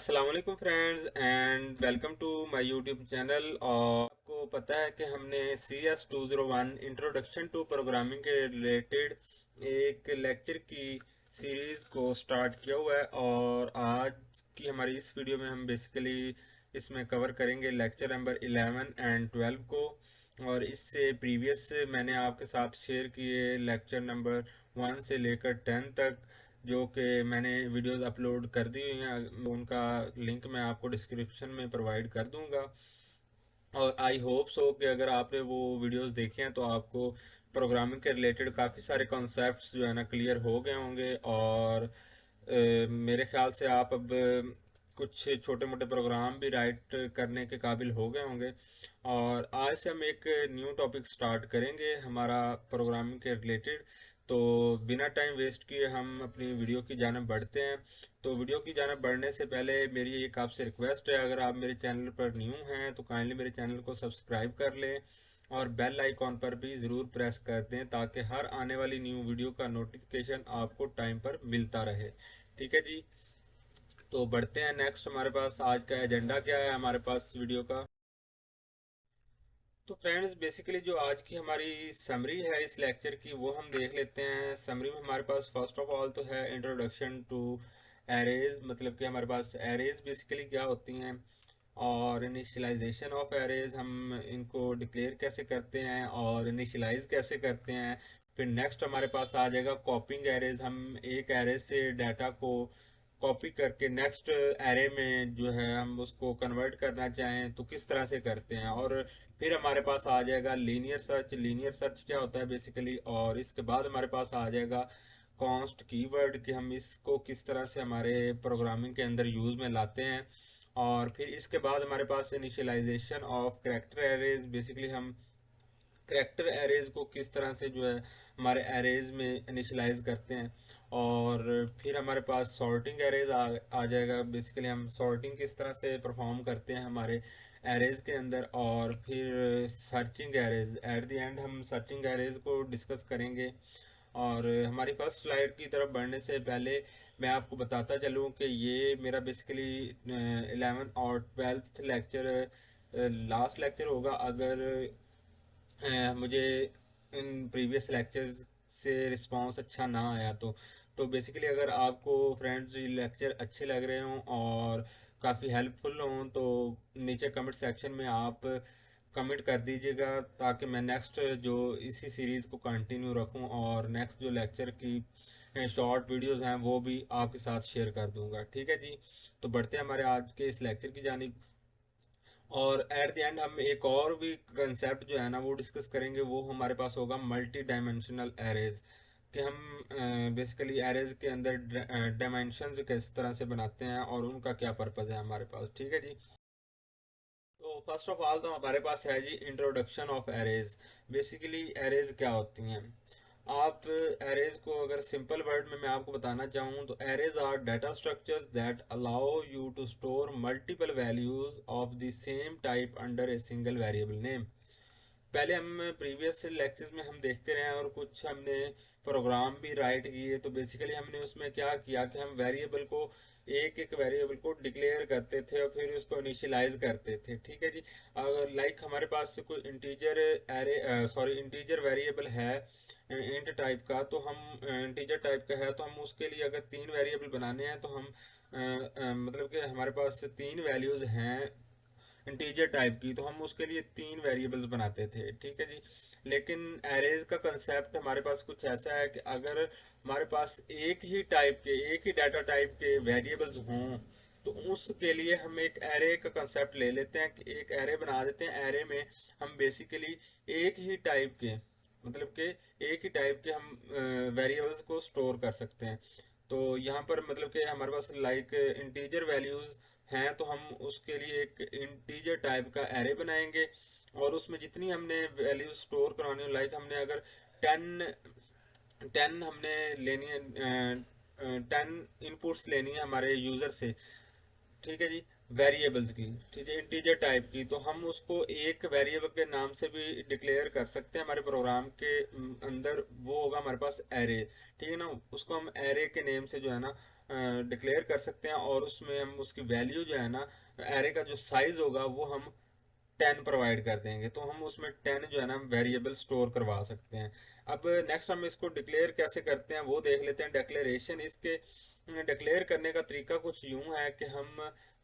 अस्सलाम वालेकुम friends and welcome to my YouTube channel. और आपको पता है कि हमने CS201 इंट्रोडक्शन टू प्रोग्रामिंग के रिलेटेड एक लेक्चर की सीरीज़ को स्टार्ट किया हुआ है। और आज की हमारी इस वीडियो में हम बेसिकली इसमें कवर करेंगे लेक्चर नंबर 11 एंड 12 को। और इससे प्रीवियस मैंने आपके साथ शेयर किए लेक्चर नंबर 1 से लेकर 10 तक, जो कि मैंने वीडियोस अपलोड कर दी हुई हैं। उनका लिंक मैं आपको डिस्क्रिप्शन में प्रोवाइड कर दूंगा। और आई होप सो कि अगर आपने वो वीडियोस देखे हैं तो आपको प्रोग्रामिंग के रिलेटेड काफ़ी सारे कॉन्सेप्ट्स जो है ना क्लियर हो गए होंगे। और मेरे ख्याल से आप अब कुछ छोटे मोटे प्रोग्राम भी राइट करने के काबिल हो गए होंगे। और आज से हम एक न्यू टॉपिक स्टार्ट करेंगे हमारा प्रोग्रामिंग के रिलेटेड। तो बिना टाइम वेस्ट किए हम अपनी वीडियो की जानिब बढ़ते हैं। तो वीडियो की जानिब बढ़ने से पहले मेरी एक आपसे रिक्वेस्ट है, अगर आप मेरे चैनल पर न्यू हैं तो काइंडली मेरे चैनल को सब्सक्राइब कर लें और बेल आइकॉन पर भी ज़रूर प्रेस कर दें ताकि हर आने वाली न्यू वीडियो का नोटिफिकेशन आपको टाइम पर मिलता रहे। ठीक है जी। तो बढ़ते हैं नेक्स्ट। हमारे पास आज का एजेंडा क्या है हमारे पास वीडियो का। तो फ्रेंड्स बेसिकली जो आज की हमारी समरी है इस लेक्चर की वो हम देख लेते हैं। समरी में हमारे पास फर्स्ट ऑफ ऑल तो है इंट्रोडक्शन टू एरेज, मतलब कि हमारे पास एरेज बेसिकली क्या होती हैं और इनिशियलाइजेशन ऑफ एरेज, हम इनको डिक्लेयर कैसे करते हैं और इनिशियलाइज कैसे करते हैं। फिर नेक्स्ट हमारे पास आ जाएगा कॉपिंग एरेज, हम एक एरे से डाटा को कॉपी करके नेक्स्ट एरे में जो है हम उसको कन्वर्ट करना चाहें तो किस तरह से करते हैं। और फिर हमारे पास आ जाएगा लीनियर सर्च। लीनियर सर्च क्या होता है बेसिकली। और इसके बाद हमारे पास आ जाएगा कॉन्स्ट कीवर्ड कि हम इसको किस तरह से हमारे प्रोग्रामिंग के अंदर यूज़ में लाते हैं। और फिर इसके बाद हमारे पास initialization of character arrays, basically हम करेक्टर एरेज को किस तरह से जो है हमारे एरेज में इनिशलाइज करते हैं। और फिर हमारे पास सॉर्टिंग एरेज आ जाएगा, बेसिकली हम सॉर्टिंग किस तरह से परफॉर्म करते हैं हमारे एरेज के अंदर। और फिर searching arrays, at the end हम सर्चिंग एरेज को डिस्कस करेंगे। और हमारी फर्स्ट स्लाइड की तरफ बढ़ने से पहले मैं आपको बताता चलूँ कि ये मेरा बेसिकली 11 और 12th लेक्चर लास्ट लेक्चर होगा। अगर मुझे इन प्रीवियस लेक्चर्स से रिस्पांस अच्छा ना आया तो बेसिकली अगर आपको फ्रेंड्स ये लेक्चर अच्छे लग रहे हों और काफ़ी हेल्पफुल हों तो नीचे कमेंट सेक्शन में आप कमेंट कर दीजिएगा ताकि मैं नेक्स्ट जो इसी सीरीज़ को कंटिन्यू रखूं और नेक्स्ट जो लेक्चर की शॉर्ट वीडियोस हैं वो भी आपके साथ शेयर कर दूंगा। ठीक है जी। तो बढ़ते हैं हमारे आज के इस लेक्चर की जानिब। और एट द एंड हम एक और भी कंसेप्ट जो है ना वो डिस्कस करेंगे, वो हमारे पास होगा मल्टी डायमेंशनल एरेज, कि हम बेसिकली एरेज के अंदर डायमेंशंस किस तरह से बनाते हैं और उनका क्या पर्पज़ है हमारे पास। ठीक है जी। तो फर्स्ट ऑफ ऑल तो हमारे पास है जी introduction of arrays. Basically arrays क्या होती हैं। आप एरेज को अगर सिंपल वर्ड में मैं आपको बताना चाहूँ तो arrays are data structures that allow you to store multiple values of the same type under a single variable name. पहले हम प्रीवियस लेक्चर्स में हम देखते रहे और कुछ हमने प्रोग्राम भी राइट किए। तो बेसिकली हमने उसमें क्या किया कि हम वेरिएबल को एक एक वेरिएबल को डिक्लेयर करते थे और फिर उसको इनिशियलाइज करते थे। ठीक है जी। अगर लाइक हमारे पास कोई integer array sorry integer variable है इंट टाइप का, तो हम इंटीजर टाइप का है तो हम उसके लिए अगर तीन वेरिएबल बनाने हैं तो हम मतलब कि हमारे पास तीन वैल्यूज हैं इंटीजर टाइप की, तो हम उसके लिए तीन वेरिएबल्स बनाते थे। ठीक है जी। लेकिन एरेज का कंसेप्ट हमारे पास कुछ ऐसा है कि अगर हमारे पास एक ही डाटा टाइप के वेरिएबल्स हों तो उसके लिए हम एक एरे का कंसेप्ट ले लेते हैं कि एक एरे बना देते हैं। एरे में हम बेसिकली एक ही टाइप के मतलब कि एक ही टाइप के हम वेरिएबल्स को स्टोर कर सकते हैं। तो यहाँ पर मतलब कि हमारे पास लाइक इंटीजर वैल्यूज हैं तो हम उसके लिए एक इंटीजर टाइप का एरे बनाएंगे और उसमें जितनी हमने वैल्यूज स्टोर करवानी हो, लाइक हमने अगर टेन टेन हमने लेनी है, 10 इनपुट्स लेनी है हमारे यूज़र से। ठीक है जी। वेरिएबल्स की, ठीक है, इंटीजर टाइप की, तो हम उसको एक वेरिएबल के नाम से भी डिक्लेयर कर सकते हैं हमारे प्रोग्राम के अंदर। वो होगा हमारे पास एरे। ठीक है ना। उसको हम एरे के नेम से जो है ना डिक्लेयर कर सकते हैं, और उसमें हम उसकी वैल्यू जो है ना, एरे का जो साइज होगा वो हम 10 प्रोवाइड कर देंगे, तो हम उसमें 10 जो है ना वेरिएबल स्टोर करवा सकते हैं। अब नेक्स्ट हम इसको डिक्लेयर कैसे करते हैं वो देख लेते हैं। डिक्लेरेशन, इसके डिक्लेयर करने का तरीका कुछ यूं है कि हम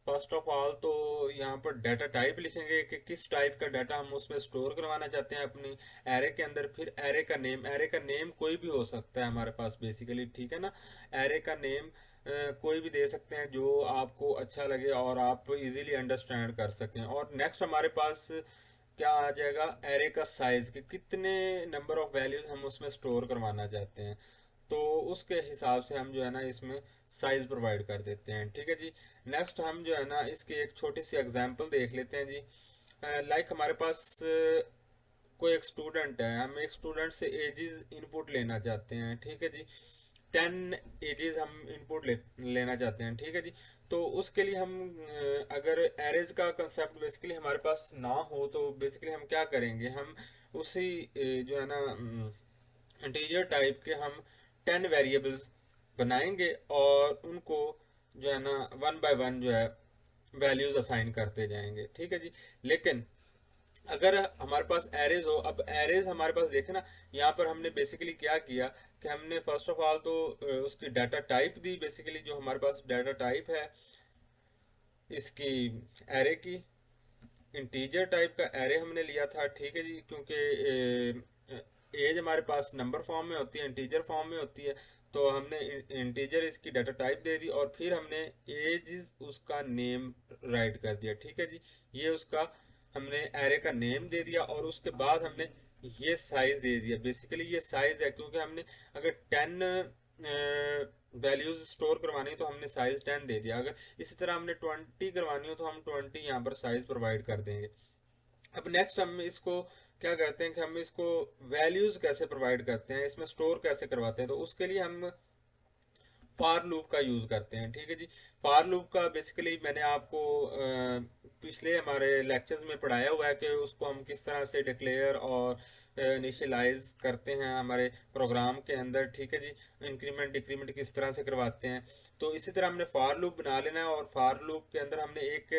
फर्स्ट ऑफ ऑल तो यहाँ पर डाटा टाइप लिखेंगे कि किस टाइप का डाटा हम उसमें स्टोर करवाना चाहते हैं अपनी एरे के अंदर। फिर एरे का नेम कोई भी हो सकता है हमारे पास बेसिकली, ठीक है ना। एरे का नेम कोई भी दे सकते हैं जो आपको अच्छा लगे और आप इजीली अंडरस्टैंड कर सकें। और नेक्स्ट हमारे पास क्या आ जाएगा, एरे का साइज, कि कितने नंबर ऑफ वैल्यूज हम उसमें स्टोर करवाना चाहते हैं, तो उसके हिसाब से हम जो है ना इसमें साइज प्रोवाइड कर देते हैं, ठीक है जी। नेक्स्ट हम जो है ना इसकी एक छोटी सी एग्जांपल देख लेते हैं जी। लाइक हमारे पास कोई एक स्टूडेंट है, हम एक स्टूडेंट से एजेस इनपुट लेना चाहते हैं, ठीक है जी। 10 एजेस हम इनपुट लेना चाहते हैं, ठीक है जी। तो उसके लिए हम अगर एरेज का कंसेप्ट बेसिकली हमारे पास ना हो तो बेसिकली हम क्या करेंगे, हम उसी जो है ना इंटीजर टाइप के हम 10 वेरिएबल्स बनाएंगे और उनको जो है ना वन बाय वन जो है वैल्यूज असाइन करते जाएंगे, ठीक है जी। लेकिन अगर हमारे पास एरेज हो, अब एरेज हमारे पास देखे ना, यहाँ पर हमने बेसिकली क्या किया कि हमने फर्स्ट ऑफ ऑल तो उसकी डाटा टाइप दी, बेसिकली जो हमारे पास डाटा टाइप है इसकी एरे की, इंटीजर टाइप का एरे हमने लिया था, ठीक है जी। क्योंकि एज हमारे पास नंबर फॉर्म में होती है, इंटीजर फॉर्म में होती है, तो हमने इंटीजर इसकी डाटा टाइप दे दी और फिर हमने एज उसका नेम राइट कर दिया, ठीक है जी। ये उसका हमने एरे का नेम दे दिया और उसके बाद हमने ये साइज दे दिया। बेसिकली ये साइज है क्योंकि हमने अगर 10 वैल्यूज स्टोर करवानी तो हमने साइज 10 दे दिया। अगर इसी तरह हमने 20 करवानी हो तो हम 20 यहाँ पर साइज प्रोवाइड कर देंगे। अब नेक्स्ट हम इसको क्या करते हैं कि हम इसको वैल्यूज कैसे प्रोवाइड करते हैं, इसमें स्टोर कैसे करवाते हैं, तो उसके लिए हम फार लूप का यूज करते हैं, ठीक है जी। फार लूप का बेसिकली मैंने आपको पिछले हमारे लेक्चर्स में पढ़ाया हुआ है कि उसको हम किस तरह से डिक्लेयर और इनिशियलाइज करते हैं हमारे प्रोग्राम के अंदर, ठीक है जी। इंक्रीमेंट डिक्रीमेंट किस तरह से करवाते हैं, तो इसी तरह हमने फार लूप बना लेना है और फार लूप के अंदर हमने एक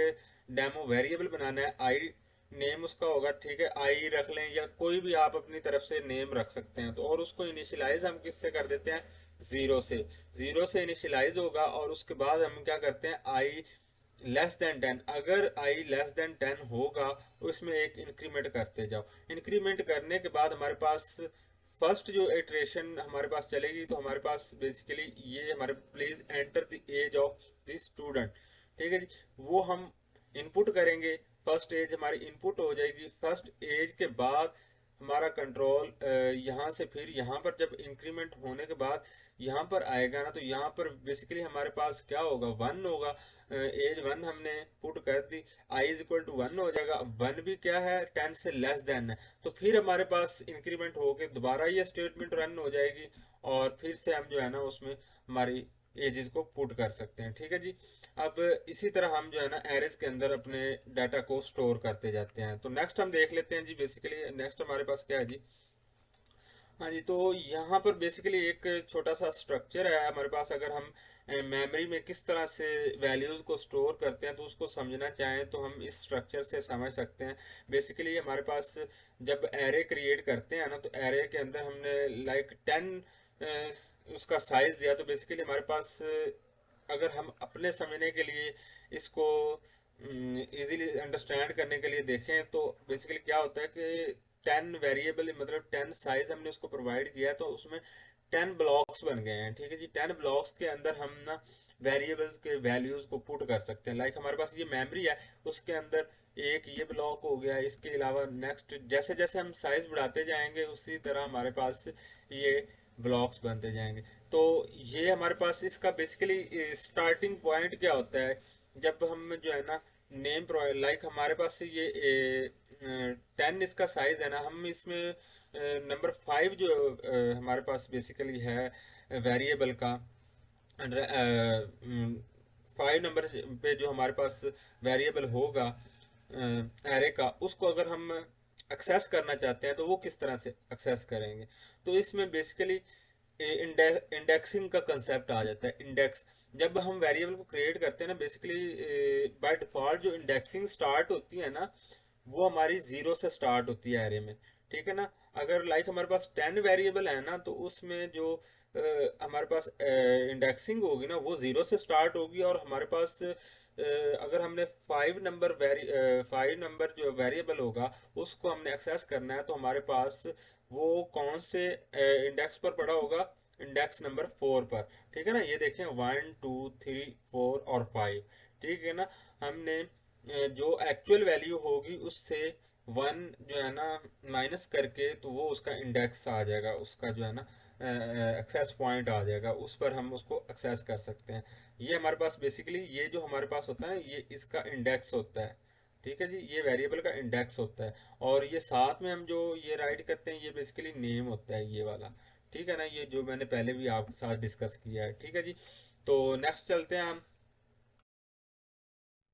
डेमो वेरिएबल बनाना है, आई नेम उसका होगा, ठीक है। आई रख लें या कोई भी आप अपनी तरफ से नेम रख सकते हैं, तो और उसको इनिशियलाइज हम किससे कर देते हैं, जीरो से इनिशियलाइज होगा। और उसके बाद हम क्या करते हैं, आई लेस देन 10, अगर आई लेस देन 10 होगा तो इसमें एक इंक्रीमेंट करते जाओ। इंक्रीमेंट करने के बाद हमारे पास फर्स्ट जो इटरेशन हमारे पास चलेगी, तो हमारे पास बेसिकली ये हमारे please enter the age of the student, ठीक है जी, वो हम इनपुट करेंगे। फर्स्ट एज हमारी इनपुट हो जाएगी। फर्स्ट एज के बाद हमारा कंट्रोल यहाँ से फिर यहाँ पर जब इंक्रीमेंट होने के बाद यहाँ पर आएगा ना, तो यहाँ पर बेसिकली हमारे पास क्या होगा, 1 होगा। एज 1 हमने पुट कर दी, आई इज इक्वल टू 1 हो जाएगा। 1 भी क्या है, 10 से लेस देन है, तो फिर हमारे पास इंक्रीमेंट होके दोबारा ये स्टेटमेंट रन हो जाएगी और फिर से हम जो है ना उसमें हमारी एजेस को पुट कर सकते हैं, ठीक है जी। अब इसी तरह हम जो है ना एरेज के अंदर अपने डाटा को स्टोर करते जाते हैं। तो नेक्स्ट हम देख लेते हैं जी, बेसिकली नेक्स्ट हमारे पास क्या है जी। हाँ जी, तो यहाँ पर बेसिकली एक छोटा सा स्ट्रक्चर है हमारे पास। अगर हम मेमोरी में किस तरह से वैल्यूज़ को स्टोर करते हैं तो उसको समझना चाहें तो हम इस स्ट्रक्चर से समझ सकते हैं। बेसिकली हमारे पास जब एरे क्रिएट करते हैं ना, तो एरे के अंदर हमने लाइक 10 उसका साइज दिया, तो बेसिकली हमारे पास अगर हम अपने समझने के लिए इसको इजीली अंडरस्टैंड करने के लिए देखें तो बेसिकली क्या होता है कि 10 वेरिएबल मतलब 10 साइज हमने उसको प्रोवाइड किया, तो उसमें 10 ब्लॉक्स बन गए हैं, ठीक है जी। 10 ब्लॉक्स के अंदर हम ना वेरिएबल्स के वैल्यूज को पुट कर सकते हैं। लाइक हमारे पास ये मेमोरी है, उसके अंदर एक ये ब्लॉक हो गया, इसके अलावा नेक्स्ट जैसे जैसे हम साइज बढ़ाते जाएंगे उसी तरह हमारे पास ये ब्लॉक्स बनते जाएंगे। तो ये हमारे पास इसका बेसिकली स्टार्टिंग पॉइंट क्या होता है, जब हम जो है ना नेम प्रोवाइड, लाइक हमारे पास ये 10 इसका साइज है ना, हम इसमें नंबर 5 जो हमारे पास बेसिकली है वेरिएबल का, 5 नंबर पे जो हमारे पास वेरिएबल होगा एरे का, उसको अगर हम एक्सेस करना चाहते हैं तो वो किस तरह से एक्सेस करेंगे। तो इसमें बेसिकली इंडेक्सिंग का कंसेप्ट आ जाता है। इंडेक्स, जब हम वेरिएबल को क्रिएट करते हैं ना, बेसिकली बाय डिफॉल्ट जो इंडेक्सिंग स्टार्ट होती है ना, वो हमारी जीरो से स्टार्ट होती है एरे में, ठीक है ना। अगर लाइक हमारे पास 10 वेरिएबल है ना, तो उसमें जो हमारे पास इंडेक्सिंग होगी ना, वो जीरो से स्टार्ट होगी। और हमारे पास अगर हमने 5 नंबर जो वेरिएबल होगा उसको हमने एक्सेस करना है, तो हमारे पास वो कौन से इंडेक्स पर पड़ा होगा, इंडेक्स नंबर 4 पर, ठीक है ना। ये देखें 1 2 3 4 और 5, ठीक है ना। हमने जो एक्चुअल वैल्यू होगी उससे 1 जो है ना माइनस करके, तो वो उसका इंडेक्स आ जाएगा, उसका जो है ना एक्सेस पॉइंट आ जाएगा, उस पर हम उसको एक्सेस कर सकते हैं। ये हमारे पास बेसिकली ये जो हमारे पास होता है ना, ये इसका इंडेक्स होता है, ठीक है जी, ये वेरिएबल का इंडेक्स होता है। और ये साथ में हम जो ये राइट करते हैं, ये बेसिकली नेम होता है ये वाला, ठीक है ना। ये जो मैंने पहले भी आपके साथ डिस्कस किया है, ठीक है जी। तो नेक्स्ट चलते हैं हम।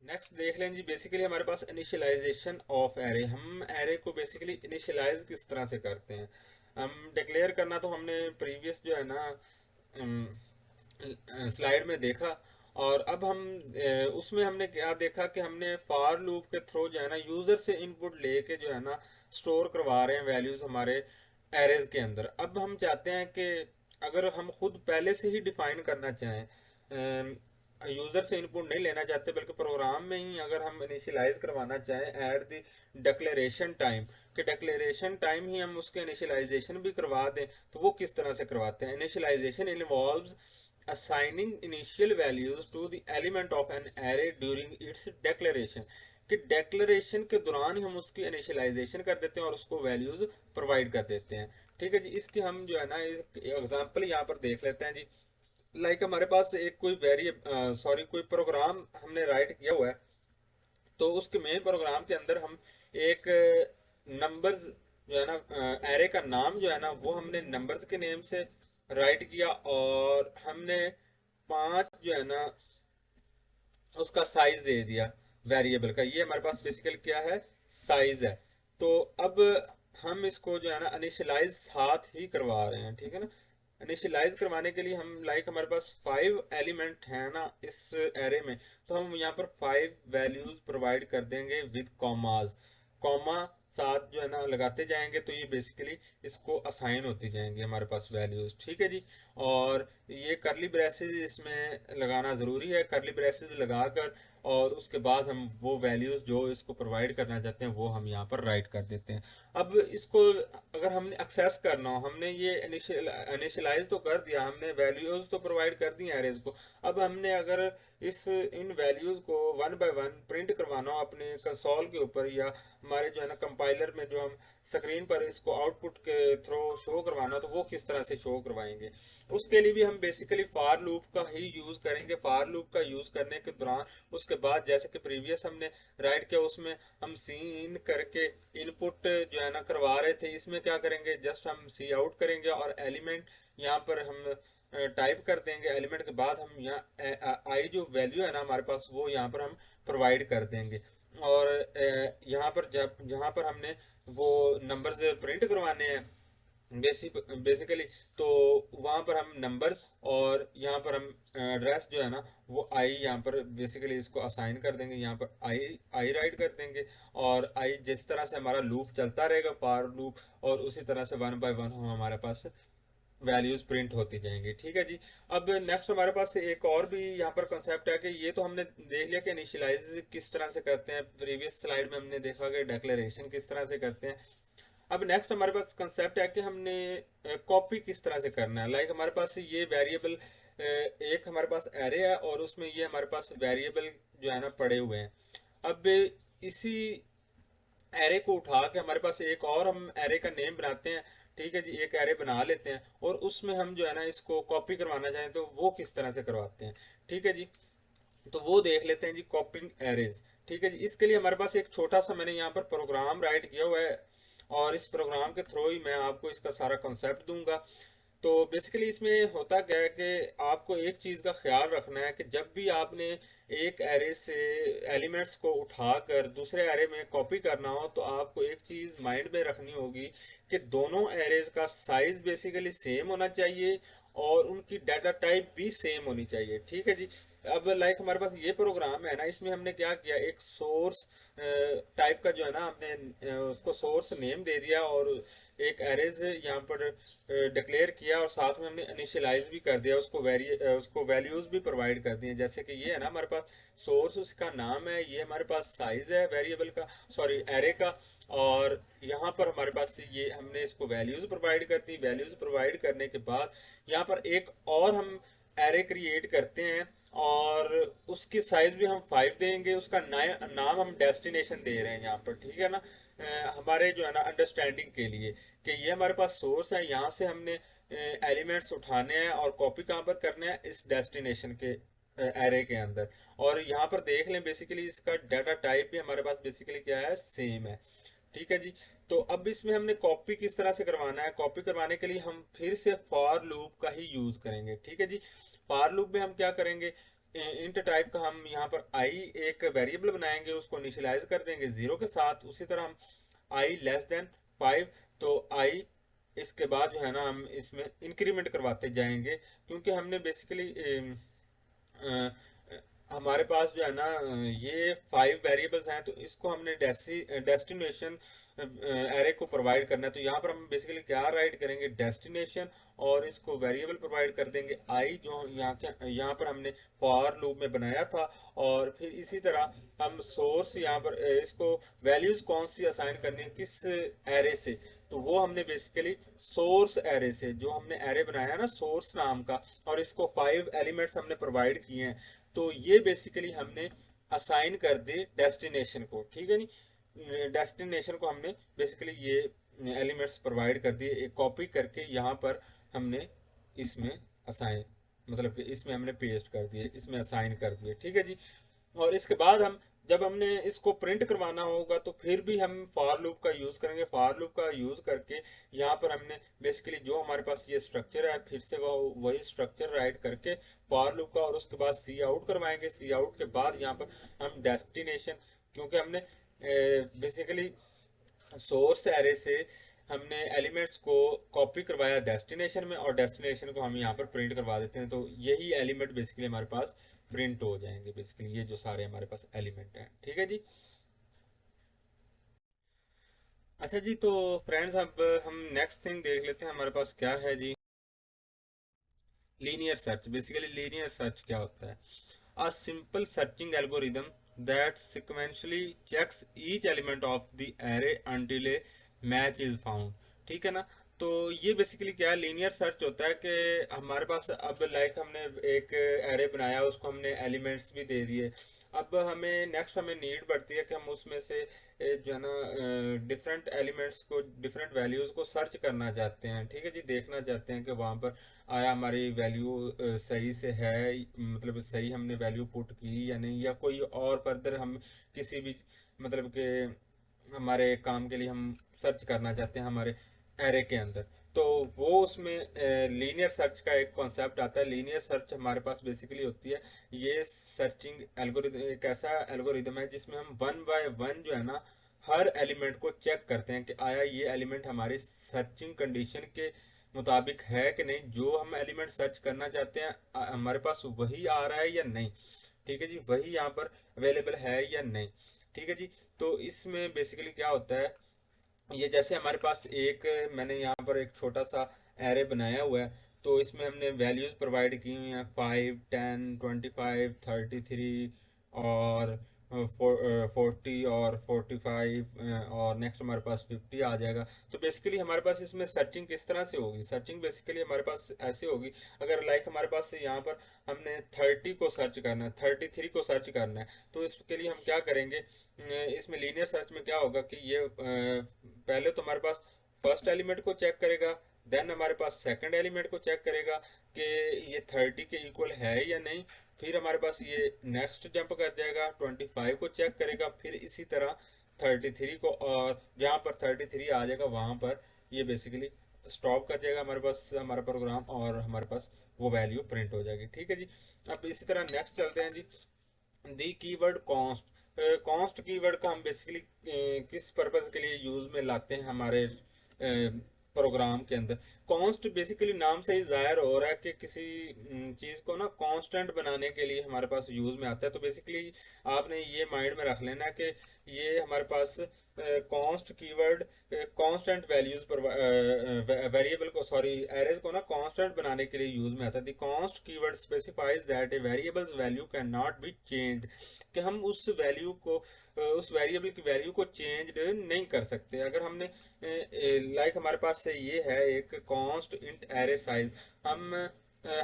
नेक्स्ट देख लें जी, बेसिकली हमारे पास इनिशियलाइजेशन ऑफ एरे। हम एरे को बेसिकली इनिशियलाइज किस तरह से करते हैं, हम डिक्लेयर करना तो हमने प्रीवियस जो है ना स्लाइड में देखा। और अब हम उसमें हमने क्या देखा कि हमने फॉर लूप के थ्रू जो है ना यूजर से इनपुट लेके जो है ना स्टोर करवा रहे हैं वैल्यूज हमारे एरेज के अंदर। अब हम चाहते हैं कि अगर हम खुद पहले से ही डिफाइन करना चाहें, यूजर से इनपुट नहीं लेना चाहते, बल्कि प्रोग्राम में ही अगर हम इनिशियलाइज करवाना चाहें एट द डिक्लेरेशन टाइम, कि डिक्लेरेशन टाइम ही हम उसके इनिशियलाइजेशन भी करवा दें, तो वो किस तरह से करवाते हैं। Initialization involves assigning initial values to the element of an array during its declaration, कि डेक्लेरेशन के दौरान ही हम उसकी इनिशियलाइजेशन कर देते हैं और उसको वैल्यूज प्रोवाइड कर देते हैं, ठीक है जी। इसकी हम जो है ना एक एग्जांपल यहाँ पर देख लेते हैं जी। लाइक हमारे पास एक कोई कोई प्रोग्राम हमने राइट किया हुआ है, तो उसके मेन प्रोग्राम के अंदर हम एक नंबर्स जो है ना एरे का नाम जो है ना, वो हमने नंबर्स के नेम से राइट किया। और हमने 5 जो है ना उसका साइज दे दिया वेरिएबल का। ये हमारे पास बेसिकली क्या है, साइज है। तो अब हम इसको जो है ना इनिशियलाइज साथ ही करवा रहे हैं, ठीक है ना। इनिशियलाइज करवाने के लिए हम लाइक हमारे पास 5 एलिमेंट है ना इस एरे में, तो हम यहाँ पर 5 वैल्यूज प्रोवाइड कर देंगे विद कॉमाज। कॉमा साथ जो है ना लगाते जाएंगे, तो ये बेसिकली इसको असाइन होती जाएंगी हमारे पास वैल्यूज, ठीक है जी। और ये करली ब्रेसेस इसमें लगाना ज़रूरी है, करली ब्रेसेस लगाकर और उसके बाद हम वो वैल्यूज़ जो इसको प्रोवाइड करना चाहते हैं वो हम यहाँ पर राइट कर देते हैं। अब इसको अगर हमने एक्सेस करना हो, हमने ये इनिशियलाइज तो कर दिया, हमने वैल्यूज़ तो प्रोवाइड कर दी एरेज को। अब हमने अगर इन वैल्यूज़ को वन बाय वन प्रिंट करवाना हो अपने कंसोल के ऊपर, या हमारे जो है ना कंपाइलर में जो हम स्क्रीन पर इसको आउटपुट के थ्रू शो करवाना, तो वो किस तरह से शो करवाएंगे। उसके लिए भी हम बेसिकली फार लूप का ही यूज करेंगे। फार लूप का यूज करने के दौरान उसके बाद जैसे कि प्रीवियस हमने राइट किया, उसमें हम सी इन करके इनपुट जो है ना करवा रहे थे, इसमें क्या करेंगे, जस्ट हम सी आउट करेंगे और एलिमेंट यहाँ पर हम टाइप कर देंगे। एलिमेंट के बाद हम यहाँ आई जो वैल्यू है ना हमारे पास, वो यहाँ पर हम प्रोवाइड कर देंगे। और यहाँ पर जब जहाँ पर हमने वो नंबर्स प्रिंट करवाने हैं बेसिकली, तो वहाँ पर हम नंबर्स और यहाँ पर हम एड्रेस जो है ना वो आई यहाँ पर बेसिकली इसको असाइन कर देंगे, यहाँ पर आई आई राइट कर देंगे। और आई जिस तरह से हमारा लूप चलता रहेगा फॉर लूप, और उसी तरह से वन बाय वन हम हमारे पास वैल्यूज प्रिंट होती जाएंगी, ठीक है जी। अब नेक्स्ट हमारे पास एक और भी यहाँ पर कंसेप्ट है कि ये तो हमने देख लिया कि इनिशियलाइज किस तरह से करते हैं, प्रीवियस स्लाइड में हमने देखा कि डिक्लेरेशन किस तरह से करते हैं। अब नेक्स्ट हमारे पास कंसेप्ट है कि हमने कॉपी किस तरह से करना है। लाइक हमारे पास ये वेरिएबल एक हमारे पास एरे है और उसमें ये हमारे पास वेरिएबल जो है ना पड़े हुए हैं। अब इसी एरे को उठा के हमारे पास एक और हम एरे का नेम बनाते हैं, ठीक है जी, एक एरे बना लेते हैं और उसमें हम जो है ना इसको कॉपी करवाना चाहें तो वो किस तरह से करवाते हैं, ठीक है जी। तो वो देख लेते हैं जी, कॉपिंग एरेज, ठीक है जी। इसके लिए हमारे पास एक छोटा सा मैंने यहाँ पर प्रोग्राम राइट किया हुआ है, और इस प्रोग्राम के थ्रू ही मैं आपको इसका सारा कॉन्सेप्ट दूंगा। तो बेसिकली इसमें होता क्या है कि आपको एक चीज़ का ख्याल रखना है कि जब भी आपने एक एरे से एलिमेंट्स को उठाकर दूसरे एरे में कॉपी करना हो, तो आपको एक चीज़ माइंड में रखनी होगी कि दोनों एरेज का साइज बेसिकली सेम होना चाहिए और उनकी डाटा टाइप भी सेम होनी चाहिए। ठीक है जी। अब लाइक हमारे पास ये प्रोग्राम है ना, इसमें हमने क्या किया, एक सोर्स टाइप का जो है ना, हमने उसको सोर्स नेम दे दिया और एक एरेज यहाँ पर डिक्लेयर किया और साथ में हमने इनिशियलाइज भी कर दिया, उसको वैल्यूज भी प्रोवाइड कर दिए। जैसे कि ये है ना हमारे पास सोर्स, उसका नाम है, ये हमारे पास साइज है वेरिएबल का, सॉरी एरे का, और यहाँ पर हमारे पास ये हमने इसको वैल्यूज प्रोवाइड कर दी। वैल्यूज प्रोवाइड करने के बाद यहाँ पर एक और हम एरे क्रिएट करते हैं और उसकी साइज भी हम 5 देंगे। उसका नाम हम डेस्टिनेशन दे रहे हैं यहाँ पर, ठीक है ना, हमारे जो है ना अंडरस्टैंडिंग के लिए कि ये हमारे पास सोर्स है, यहाँ से हमने एलिमेंट्स उठाने हैं और कॉपी कहाँ पर करने हैं, इस डेस्टिनेशन के एरे के अंदर। और यहाँ पर देख लें बेसिकली इसका डाटा टाइप भी हमारे पास बेसिकली क्या है, सेम है। ठीक है जी। तो अब इसमें हमने कॉपी किस तरह से करवाना है, कॉपी करवाने के लिए हम फिर से फॉर लूप का ही यूज करेंगे। ठीक है जी। फॉर लूप में हम क्या करेंगे, इंट टाइप का हम यहाँ पर आई एक वेरिएबल बनाएंगे, उसको इनिशियलाइज कर देंगे 0 के साथ। उसी तरह हम आई लेस देन 5, तो आई इसके बाद जो है ना हम इसमें इंक्रीमेंट करवाते जाएंगे, क्योंकि हमने बेसिकली हमारे पास जो है ना ये 5 वेरिएबल्स हैं, तो इसको हमने डेस्टिनेशन एरे को प्रोवाइड करना है। तो यहाँ पर हम बेसिकली क्या राइट करेंगे, डेस्टिनेशन, और इसको वेरिएबल प्रोवाइड कर देंगे आई, जो यहाँ पर हमने फॉर लूप में बनाया था। और फिर इसी तरह हम सोर्स यहाँ पर इसको वैल्यूज कौन सी असाइन करनी है, किस एरे से, तो वो हमने बेसिकली सोर्स एरे से, जो हमने एरे बनाया है ना सोर्स नाम का, और इसको 5 एलिमेंट्स हमने प्रोवाइड किए हैं, तो ये बेसिकली हमने असाइन कर दे डेस्टिनेशन को। ठीक है नहीं, डेस्टिनेशन को हमने बेसिकली ये एलिमेंट्स प्रोवाइड कर दिए, एक कॉपी करके यहाँ पर हमने इसमें असाइन, मतलब कि इसमें हमने पेस्ट कर दिए, इसमें असाइन कर दिए। ठीक है जी। और इसके बाद हम जब हमने इसको प्रिंट करवाना होगा, तो फिर भी हम फॉर लूप का यूज करेंगे। फॉर लूप का यूज करके यहाँ पर हमने बेसिकली जो हमारे पास ये स्ट्रक्चर है, फिर से वही स्ट्रक्चर राइट करके फॉर लूप का, और उसके बाद सी आउट करवाएंगे। सी आउट के बाद यहाँ पर हम डेस्टिनेशन, क्योंकि हमने बेसिकली सोर्स एरे से हमने एलिमेंट्स को कॉपी करवाया डेस्टिनेशन में, और डेस्टिनेशन को हम यहाँ पर प्रिंट करवा देते हैं, तो यही एलिमेंट बेसिकली हमारे पास प्रिंट हो जाएंगे। बेसिकली ये जो सारे हमारे पास एलिमेंट हैं। ठीक है जी। अच्छा जी, तो फ्रेंड्स अब हम नेक्स्ट थिंग देख लेते हैं, हमारे पास क्या है जी, linear search. Basically linear search क्या होता है, a simple searching algorithm that sequentially checks each element of the array until a match is found। ठीक है ना। तो ये बेसिकली क्या है, लीनियर सर्च होता है कि हमारे पास अब लाइक हमने एक एरे बनाया, उसको हमने एलिमेंट्स भी दे दिए। अब हमें नेक्स्ट हमें नीड पड़ती है कि हम उसमें से जो है ना डिफरेंट एलिमेंट्स को, डिफरेंट वैल्यूज़ को सर्च करना चाहते हैं। ठीक है जी। देखना चाहते हैं कि वहाँ पर आया हमारी वैल्यू सही से है, मतलब सही हमने वैल्यू पुट की या नहीं, या कोई और फर्दर हम किसी भी मतलब के हमारे काम के लिए हम सर्च करना चाहते हैं हमारे एरे के अंदर। तो वो उसमें लीनियर सर्च का एक कॉन्सेप्ट आता है। लीनियर सर्च हमारे पास बेसिकली होती है, ये सर्चिंग एल्गोरिदम एक ऐसा एल्गोरिदम है जिसमें हम वन बाय वन जो है ना हर एलिमेंट को चेक करते हैं कि आया ये एलिमेंट हमारी सर्चिंग कंडीशन के मुताबिक है कि नहीं, जो हम एलिमेंट सर्च करना चाहते हैं हमारे पास वही आ रहा है या नहीं। ठीक है जी, वही यहाँ पर अवेलेबल है या नहीं। ठीक है जी। तो इसमें बेसिकली क्या होता है, ये जैसे हमारे पास एक, मैंने यहाँ पर एक छोटा सा एरे बनाया हुआ है, तो इसमें हमने वैल्यूज़ प्रोवाइड की हुई हैं 5, 10, 25, 33 और 40 और 45, और नेक्स्ट हमारे पास 50 आ जाएगा। तो बेसिकली हमारे पास इसमें सर्चिंग किस तरह से होगी, सर्चिंग बेसिकली हमारे पास ऐसे होगी, अगर लाइक हमारे पास यहाँ पर हमने 30 को सर्च करना है, 33 को सर्च करना है, तो इसके लिए हम क्या करेंगे, इसमें लीनियर सर्च में क्या होगा कि ये पहले तो हमारे पास फर्स्ट एलिमेंट को चेक करेगा, देन हमारे पास सेकंड एलिमेंट को चेक करेगा कि ये 30 के इक्वल है या नहीं, फिर हमारे पास ये नेक्स्ट जंप कर जाएगा 25 को चेक करेगा, फिर इसी तरह 33 को, और जहाँ पर 33 आ जाएगा वहाँ पर ये बेसिकली स्टॉप कर जाएगा हमारे पास हमारा प्रोग्राम, और हमारे पास वो वैल्यू प्रिंट हो जाएगी। ठीक है जी। अब इसी तरह नेक्स्ट चलते हैं जी, दी कीवर्ड कॉन्स्ट। कॉन्स्ट कीवर्ड का हम बेसिकली किस पर्पज के लिए यूज में लाते हैं हमारे प्रोग्राम के अंदर। कॉन्स्ट बेसिकली नाम से ही जाहिर हो रहा है कि किसी चीज को ना कांस्टेंट बनाने के लिए हमारे पास यूज में आता है। तो बेसिकली आपने ये माइंड में रख लेना कि ये हमारे पास कॉन्स्ट कीवर्ड कांस्टेंट वैल्यूज पर वेरिएबल को, सॉरी, एरेज को ना कांस्टेंट बनाने के लिए यूज में आता है। The const keyword specifies that A variables value can not be changed, कि हम उस वैल्यू को उस वेरिएबल की वैल्यू को चेंज नहीं कर सकते। अगर हमने लाइक हमारे पास से ये है एक कॉन्स्ट इंट एरे साइज, हम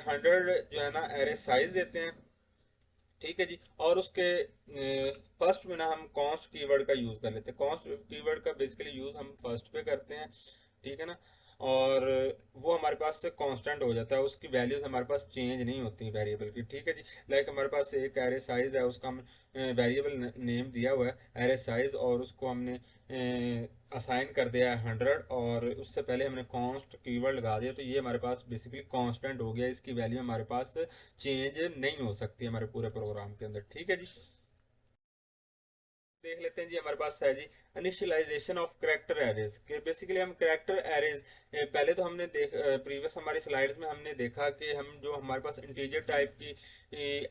100 जो है ना एरे साइज देते हैं। ठीक है जी। और उसके फर्स्ट में ना हम कॉन्स्ट कीवर्ड का यूज कर लेते हैं। कॉन्स्ट कीवर्ड का बेसिकली यूज हम फर्स्ट पे करते हैं। ठीक है ना। और वो हमारे पास से कांस्टेंट हो जाता है, उसकी वैल्यूज हमारे पास चेंज नहीं होती वेरिएबल की। ठीक है जी। लाइक हमारे पास एक एरे साइज है, उसका हम वेरिएबल नेम दिया हुआ है एरे साइज, और उसको हमने असाइन कर दिया है 100, और उससे पहले हमने कॉन्स्ट कीवर्ड लगा दिया। तो ये हमारे पास बेसिकली कांस्टेंट हो गया, इसकी वैल्यू हमारे पास चेंज नहीं हो सकती हमारे पूरे प्रोग्राम के अंदर। ठीक है जी। देख लेते हैं जी, हमारे पास है जी इनिशियलाइजेशन ऑफ करेक्टर एरेज के। बेसिकली हम करेक्टर एरेज, पहले तो हमने प्रीवियस हमारी स्लाइड्स में हमने देखा कि हम जो हमारे पास इंटीजर टाइप की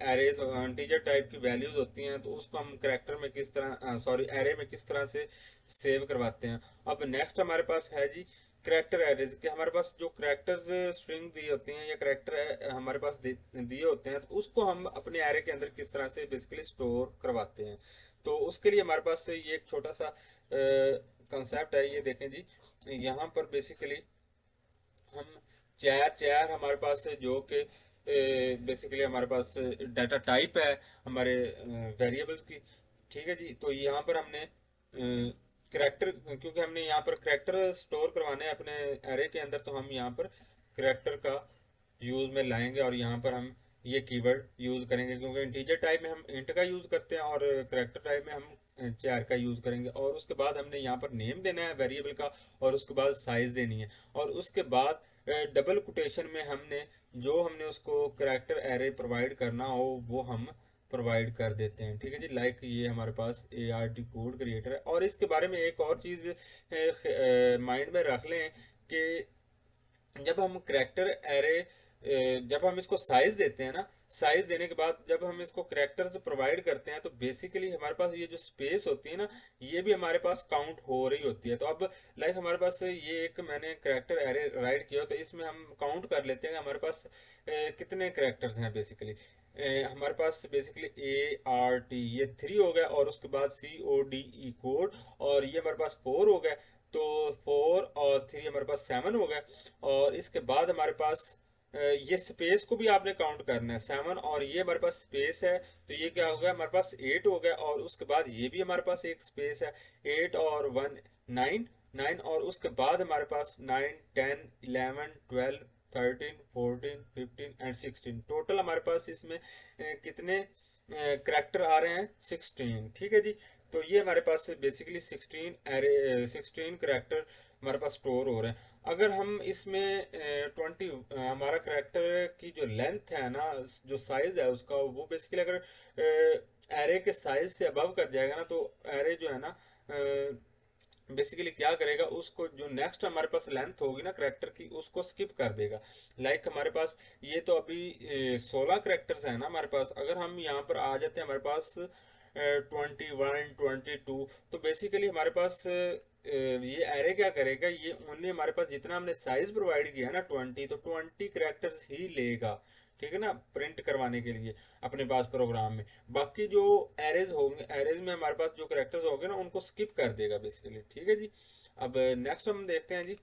एरेज, इंटीजर टाइप की वैल्यूज होती हैं, तो उसको हम करेक्टर में किस तरह, सॉरी, एरे में किस तरह से सेव करवाते हैं। अब नेक्स्ट हमारे पास है जी करेक्टर एरेज के। हमारे पास जो करेक्टर्स स्ट्रिंग दी होती हैं या करेक्टर हमारे पास दिए होते हैं, तो उसको हम अपने एरे के अंदर किस तरह से बेसिकली स्टोर करवाते हैं। तो उसके लिए हमारे पास से ये एक छोटा सा कंसेप्ट है, ये देखें जी। यहाँ पर बेसिकली हम चार चार हमारे पास है जो कि बेसिकली हमारे पास डाटा टाइप है हमारे वेरिएबल्स की। ठीक है जी। तो यहाँ पर हमने करेक्टर, क्योंकि हमने यहाँ पर करेक्टर स्टोर करवाने हैं अपने एरे के अंदर, तो हम यहाँ पर करेक्टर का यूज में लाएंगे, और यहाँ पर हम ये कीवर्ड यूज करेंगे, क्योंकि इंटीजर टाइप में हम इंट का यूज करते हैं और करेक्टर टाइप में हम चार का यूज करेंगे। और उसके बाद हमने यहाँ पर नेम देना है वेरिएबल का, और उसके बाद साइज देनी है, और उसके बाद डबल कोटेशन में हमने उसको करेक्टर एरे प्रोवाइड करना हो वो हम प्रोवाइड कर देते हैं। ठीक है जी। लाइक ये हमारे पास ART कोड क्रिएटर है। और इसके बारे में एक और चीज़ माइंड में रख लें कि जब हम करेक्टर एरे, जब हम इसको साइज देते हैं ना, साइज देने के बाद जब हम इसको करेक्टर्स प्रोवाइड करते हैं, तो बेसिकली हमारे पास ये जो स्पेस होती है ना, ये भी हमारे पास काउंट हो रही होती है। तो अब लाइक हमारे पास ये एक मैंने करेक्टर एरे राइट किया, तो इसमें हम काउंट कर लेते हैं कि हमारे पास कितने करेक्टर्स हैं। बेसिकली हमारे पास बेसिकली ART ये 3 हो गया, और उसके बाद CODE कोड, और ये हमारे पास 4 हो गया। तो 4 और 3 हमारे पास 7 हो गया। और इसके बाद हमारे पास ये स्पेस को भी आपने काउंट करना है, 7, और ये हमारे पास स्पेस है, तो ये क्या हो गया हमारे पास 8 हो गया। और उसके बाद ये भी हमारे पास एक स्पेस है, 8 और 1 9 9, और उसके बाद हमारे पास 9 10 11 12 13 14 15 एंड 16, टोटल हमारे पास इसमें कितने करेक्टर आ रहे हैं, 16। ठीक है जी। तो ये हमारे पास बेसिकली 16 करेक्टर हमारे पास स्टोर हो रहे हैं। अगर हम इसमें 20 हमारा करेक्टर की जो लेंथ है ना, जो साइज है उसका, वो बेसिकली अगर एरे के साइज से अबव कर जाएगा ना, तो एरे जो है ना बेसिकली क्या करेगा, उसको जो नेक्स्ट हमारे पास लेंथ होगी ना करेक्टर की, उसको स्किप कर देगा। लाइक हमारे पास ये तो अभी 16 करेक्टर्स है ना हमारे पास। अगर हम यहाँ पर आ जाते हैं हमारे पास 21 22, तो बेसिकली हमारे पास ये एरे क्या करेगा, ये ओनली हमारे पास जितना हमने साइज प्रोवाइड किया है ना 20, तो 20 करेक्टर्स ही लेगा। ठीक है ना, प्रिंट करवाने के लिए अपने पास प्रोग्राम में। बाकी जो एरेज होंगे, एरेज में हमारे पास जो करेक्टर्स होंगे ना, उनको स्किप कर देगा बेसिकली। ठीक है जी। अब नेक्स्ट हम देखते हैं जी।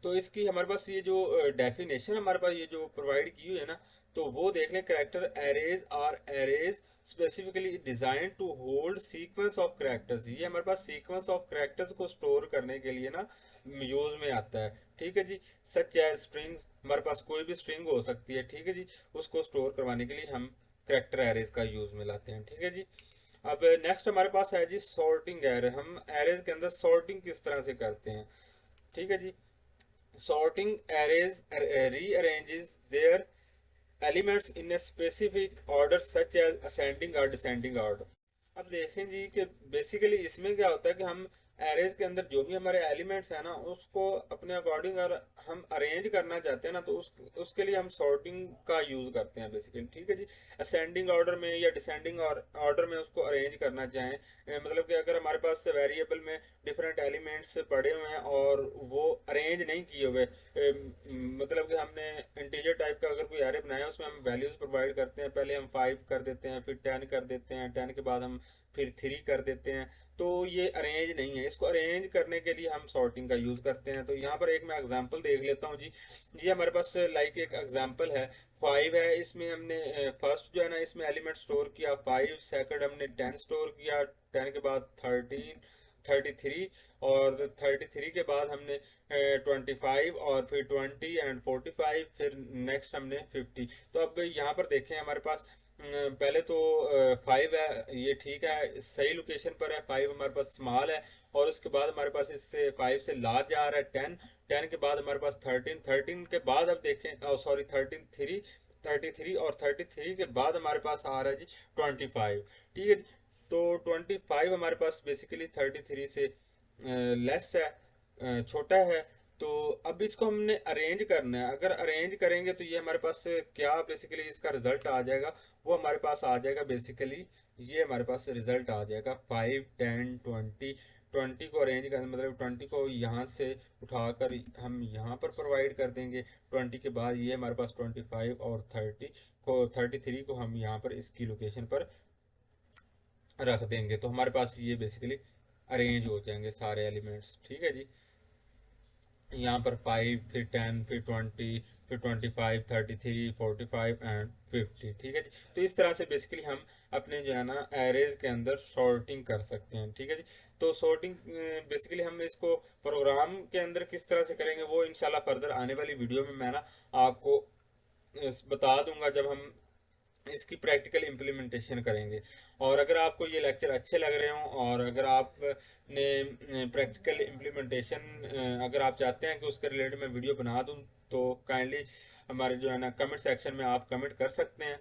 तो इसकी हमारे पास ये जो डेफिनेशन हमारे पास ये जो प्रोवाइड की हुई है ना, तो वो देख लें। Character arrays are arrays specifically design to hold sequence of characters. ये हमारे पास सीक्वेंस ऑफ करेक्टर्स को स्टोर करने के लिए ना यूज में आता है। ठीक है जी। सच एज स्ट्रिंग्स, हमारे पास कोई भी स्ट्रिंग हो सकती है। ठीक है जी। उसको स्टोर करवाने के लिए हम करेक्टर एरेज का यूज में लाते हैं। ठीक है जी। अब नेक्स्ट हमारे पास है जी सॉर्टिंग एरे। हम एरेज के अंदर सॉर्टिंग किस तरह से करते हैं। ठीक है जी। sorting arrays rearranges their elements in a specific order such as ascending or descending order। अब देखें जी कि बेसिकली इसमें क्या होता है कि हम एरेज के अंदर जो भी हमारे एलिमेंट्स हैं ना उसको अपने अकॉर्डिंग अगर हम अरेंज करना चाहते हैं ना तो उसके लिए हम सॉर्टिंग का यूज करते हैं बेसिकली, ठीक है जी। असेंडिंग ऑर्डर में या डिसेंडिंग ऑर्डर में उसको अरेंज करना चाहें, मतलब कि अगर हमारे पास वेरिएबल में डिफरेंट एलिमेंट्स पड़े हुए हैं और वो अरेंज नहीं किए हुए, मतलब कि हमने इंटीजर टाइप का अगर कोई एरे बनाया उसमें हम वैल्यूज प्रोवाइड करते हैं, पहले हम 5 कर देते हैं, फिर 10 कर देते हैं, 10 के बाद हम फिर 3 कर देते हैं, तो ये अरेंज नहीं है। इसको अरेंज करने के लिए हम सॉर्टिंग का यूज करते हैं। तो यहाँ पर एक मैं एग्जांपल देख लेता हूँ जी। जी हमारे पास लाइक एक एग्जांपल है 5 है, इसमें हमने फर्स्ट जो है ना इसमें एलिमेंट स्टोर किया 5, सेकंड हमने 10 स्टोर किया, 10 के बाद 33 और 33 के बाद हमने 25 और फिर 20 एंड 45, फिर नेक्स्ट हमने 50। तो अब यहाँ पर देखें हमारे पास पहले तो 5 है, ये ठीक है, सही लोकेशन पर है, 5 हमारे पास स्मॉल है, और उसके बाद हमारे पास इससे 5 से लार्ज आ रहा है 10, 10 के बाद हमारे पास 13, 13 के बाद अब देखें सॉरी 33 और 33 के बाद हमारे पास आ रहा है जी 25, ठीक है। तो 25 हमारे पास बेसिकली 33 से लेस है, छोटा है। तो अब इसको हमने अरेंज करना है, अगर अरेंज करेंगे तो ये हमारे पास क्या बेसिकली इसका रिजल्ट आ जाएगा, वो हमारे पास आ जाएगा बेसिकली, ये हमारे पास रिजल्ट आ जाएगा 5, 10, 20। 20 को अरेंज करना मतलब 20 को यहाँ से उठाकर हम यहाँ पर प्रोवाइड कर देंगे, 20 के बाद ये हमारे पास 25 और 33 को हम यहाँ पर इसकी लोकेशन पर रख देंगे, तो हमारे पास ये बेसिकली अरेंज हो जाएंगे सारे एलिमेंट्स, ठीक है जी। यहाँ पर 5, फिर 10, फिर 20, फिर 25, 33, 45 एंड 50, ठीक है जी। तो इस तरह से बेसिकली हम अपने जो है ना एरेज के अंदर सॉर्टिंग कर सकते हैं, ठीक है जी। तो सॉर्टिंग बेसिकली हम इसको प्रोग्राम के अंदर किस तरह से करेंगे वो इंशाल्लाह फर्दर आने वाली वीडियो में मैं ना आपको बता दूंगा जब हम इसकी प्रैक्टिकल इम्प्लीमेंटेशन करेंगे। और अगर आपको ये लेक्चर अच्छे लग रहे हों और अगर आपने प्रैक्टिकल इम्प्लीमेंटेशन अगर आप चाहते हैं कि उसके रिलेटेड मैं वीडियो बना दूं तो काइंडली हमारे जो है ना कमेंट सेक्शन में आप कमेंट कर सकते हैं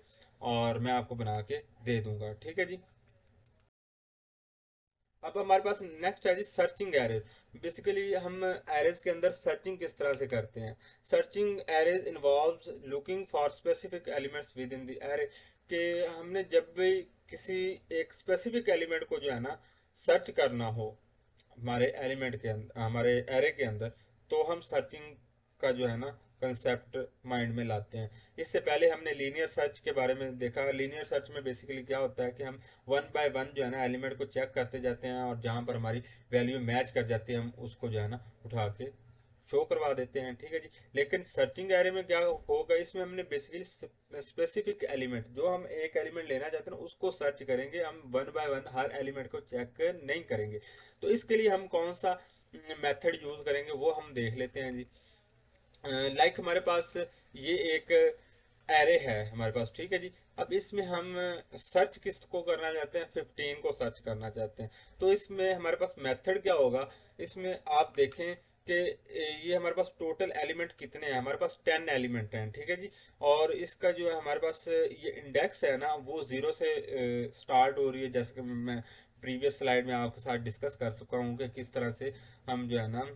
और मैं आपको बना के दे दूंगा, ठीक है जी। अब हमारे पास नेक्स्ट है जी सर्चिंग एरेज। बेसिकली हम एरेज के अंदर सर्चिंग किस तरह से करते हैं। Searching arrays involves looking for specific elements with in the array, कि हमने जब भी किसी एक स्पेसिफिक एलिमेंट को जो है ना सर्च करना हो हमारे एलिमेंट के अंदर, हमारे एरे के अंदर, तो हम सर्चिंग का जो है ना कंसेप्ट माइंड में लाते हैं। इससे पहले हमने लीनियर सर्च के बारे में देखा। लीनियर सर्च में बेसिकली क्या होता है कि हम वन बाय वन जो है ना एलिमेंट को चेक करते जाते हैं और जहाँ पर हमारी वैल्यू मैच कर जाती है हम उसको जो है ना उठा के शो करवा देते हैं, ठीक है जी। लेकिन सर्चिंग एरे में क्या होगा, इसमें हमने बेसिकली स्पेसिफिक एलिमेंट, जो हम एक एलिमेंट लेना चाहते हैं उसको सर्च करेंगे, हम one by one her element को चेक नहीं करेंगे। तो इसके लिए हम कौन सा मेथड यूज करेंगे वो हम देख लेते हैं जी। लाइक हमारे पास ये एक एरे है हमारे पास, ठीक है जी। अब इसमें हम सर्च किस को करना चाहते हैं, 15 को सर्च करना चाहते हैं। तो इसमें हमारे पास मेथड क्या होगा, इसमें आप देखें कि ये हमारे पास टोटल एलिमेंट कितने हैं, हमारे पास 10 एलिमेंट हैं, ठीक है जी। और इसका जो है हमारे पास ये इंडेक्स है ना वो 0 से स्टार्ट हो रही है, जैसे कि मैं प्रीवियस स्लाइड में आपके साथ डिस्कस कर चुका हूँ कि किस तरह से हम जो है ना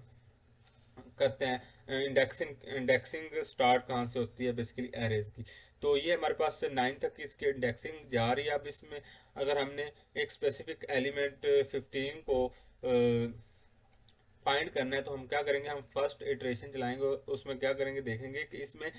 करते हैं। इंडेक्सिंग स्टार्ट कहाँ से होती है बेसिकली एरेज की। तो ये हमारे पास से 9 तक इसकी इंडेक्सिंग जा रही है। अब इसमें अगर हमने एक स्पेसिफिक एलिमेंट 15 को फाइंड करना है तो हम क्या करेंगे, हम फर्स्ट इटरेशन चलाएंगे, उसमें क्या करेंगे देखेंगे कि इसमें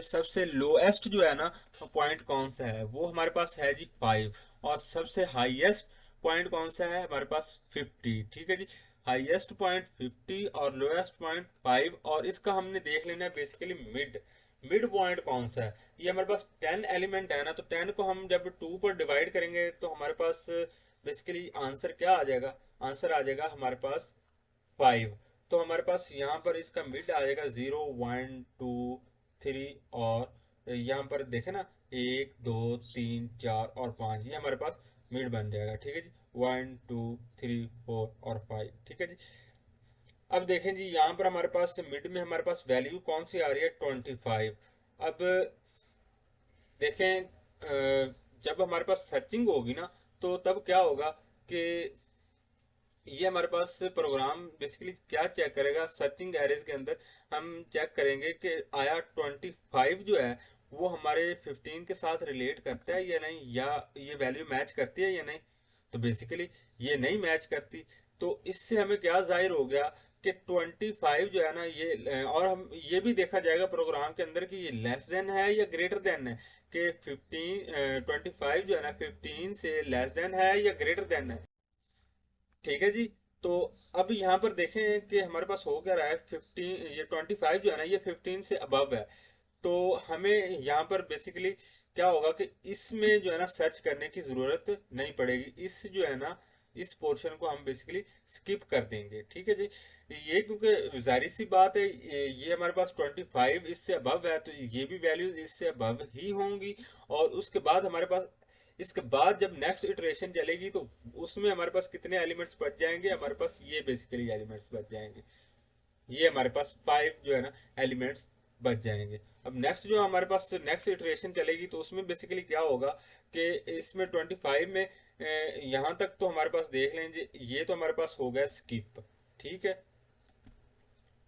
सबसे लोएस्ट जो है ना पॉइंट कौन सा है, वो हमारे पास है जी 5, और सबसे हाईएस्ट पॉइंट कौन सा है हमारे पास 50, ठीक है जी। हाईएस्ट पॉइंट 50 और लोएस्ट पॉइंट 5, और इसका हमने देख लेना है बेसिकली मिड मिड पॉइंट कौन सा है। ये हमारे पास 10 एलिमेंट है ना, तो 10 को हम जब 2 पर डिवाइड करेंगे तो हमारे पास बेसिकली आंसर क्या आ जाएगा, आंसर आ जाएगा हमारे पास 5। तो हमारे पास यहाँ पर इसका मिड आ जाएगा 0, 1, 2, 3, और यहाँ पर देखे ना 1, 2, 3, 4 और 5, ये हमारे पास मिड बन जाएगा, ठीक है जी। 1, 2, 3, 4 और 5, ठीक है जी। अब देखें जी, यहाँ पर हमारे पास मिड में हमारे पास वैल्यू कौन सी आ रही है, 25। अब देखें, जब हमारे पास सर्चिंग होगी ना, तो तब क्या होगा कि ये हमारे पास प्रोग्राम बेसिकली क्या चेक करेगा, सर्चिंग एरेज के अंदर हम चेक करेंगे कि आया 25 जो है वो हमारे 15 के साथ रिलेट करता है या नहीं, या ये वैल्यू मैच करती है या नहीं। तो बेसिकली ये नहीं मैच करती, तो इससे हमें क्या जाहिर हो गया कि 25 जो है ना ये, और हम ये भी देखा जाएगा प्रोग्राम के अंदर कि ये लेस देन है या ग्रेटर देन है, कि 25 जो है ना 15 से लेस देन है या ग्रेटर देन है। ठीक है जी। तो अब यहाँ पर देखें कि हमारे पास हो क्या रहा है, 15, ये 25 जो है ना ये 15 से अबव है। तो हमें यहाँ पर बेसिकली क्या होगा कि इसमें जो है ना सर्च करने की जरूरत नहीं पड़ेगी, इस जो है ना इस पोर्शन को हम बेसिकली स्किप कर देंगे। ठीक है जी। ये क्योंकि जाहिर सी बात है, ये हमारे पास 25 इससे अबव है, तो ये भी वैल्यूज इससे अबव ही होंगी। और उसके बाद हमारे पास, इसके बाद जब नेक्स्ट इटरेशन चलेगी तो उसमें हमारे पास कितने एलिमेंट्स बच जाएंगे, हमारे पास ये बेसिकली एलिमेंट्स बच जाएंगे। ये हमारे पास 5 जो है ना एलिमेंट्स बच जाएंगे। अब नेक्स्ट जो हमारे पास नेक्स्ट इटरेशन चलेगी तो उसमें बेसिकली क्या होगा कि इसमें 25 में यहाँ तक तो हमारे पास देख लेंगे, ये तो हमारे पास हो गया स्किप। ठीक है,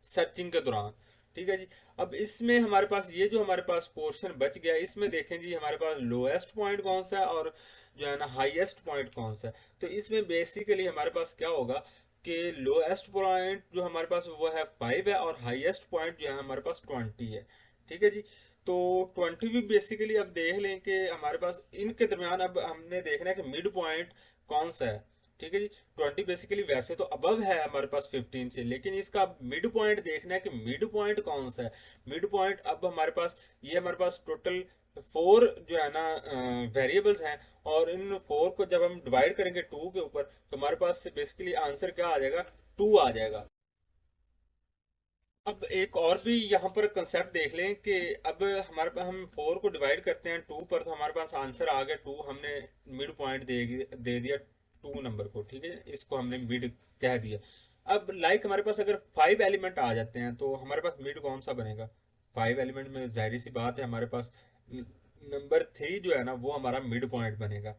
सर्चिंग के दौरान। ठीक है जी। अब इसमें हमारे पास ये जो हमारे पास पोर्शन बच गया, इसमें देखें जी हमारे पास लोएस्ट पॉइंट कौन सा है और जो है ना हाईएस्ट पॉइंट कौन सा है। तो इसमें बेसिकली हमारे पास क्या होगा कि लोएस्ट पॉइंट जो हमारे पास वो है 5 है, और हाईएस्ट पॉइंट जो है हमारे पास 20 है। ठीक है जी। तो 20 भी बेसिकली अब देख लें कि हमारे पास इनके दरमियान अब हमने देखना है कि मिड पॉइंट कौन सा है। ठीक है जी। 20 बेसिकली वैसे तो अबव है हमारे पास 15 से, लेकिन इसका मिड पॉइंट देखना है कि मिड पॉइंट कौन सा है। मिड पॉइंट अब हमारे पास, ये हमारे पास टोटल 4 जो है ना वेरिएबल्स हैं, और इन 4 को जब हम डिवाइड करेंगे 2 के ऊपर तो हमारे पास बेसिकली आंसर क्या आ जाएगा, 2 आ जाएगा। अब एक और भी यहाँ पर कंसेप्ट देख लें कि अब हमारे पास, हम 4 को डिवाइड करते हैं 2 पर, तो हमारे पास आंसर आ गया 2, हमने मिड पॉइंट दे दिया 2 नंबर को। ठीक है, इसको हमने मिड कह दिया। अब लाइक हमारे पास अगर 5 एलिमेंट आ जाते हैं तो हमारे पास मिड कौन सा बनेगा। 5 एलिमेंट में जाहिर सी बात है हमारे पास नंबर 3 जो है ना वो हमारा मिड पॉइंट बनेगा।